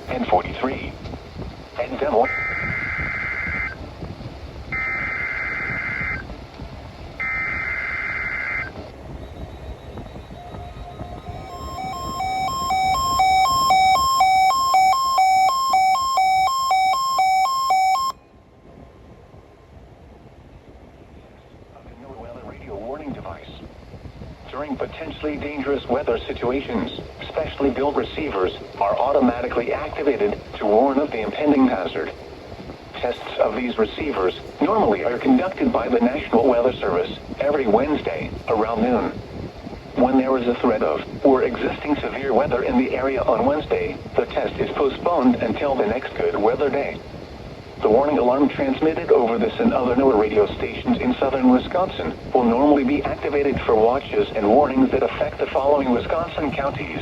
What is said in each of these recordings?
and 43. And Des Moines. During potentially dangerous weather situations, specially built receivers are automatically activated to warn of the impending hazard. Tests of these receivers normally are conducted by the National Weather Service every Wednesday around noon. When there is a threat of or existing severe weather in the area on Wednesday, the test is postponed until the next good weather day. The warning alarm transmitted over this and other NOAA radio stations in southern Wisconsin will normally be activated for watches and warnings that affect the following Wisconsin counties: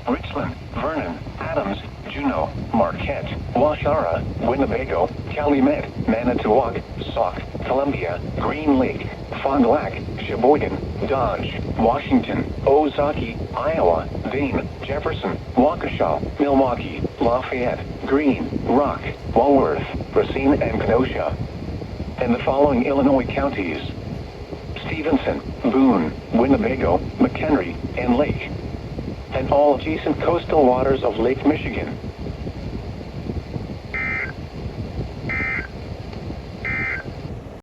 Richland, Vernon, Adams, Juneau, Marquette, Waushara, Winnebago, Calumet, Manitowoc, Sauk, Columbia, Green Lake, Fond du Lac, Sheboygan, Dodge, Washington, Ozaukee, Iowa, Dane, Jefferson, Waukesha, Milwaukee, Lafayette, Greene, Rock, Walworth, Racine, and Kenosha. And the following Illinois counties: Stevenson, Boone, Winnebago, McHenry, and Lake. And all adjacent coastal waters of Lake Michigan.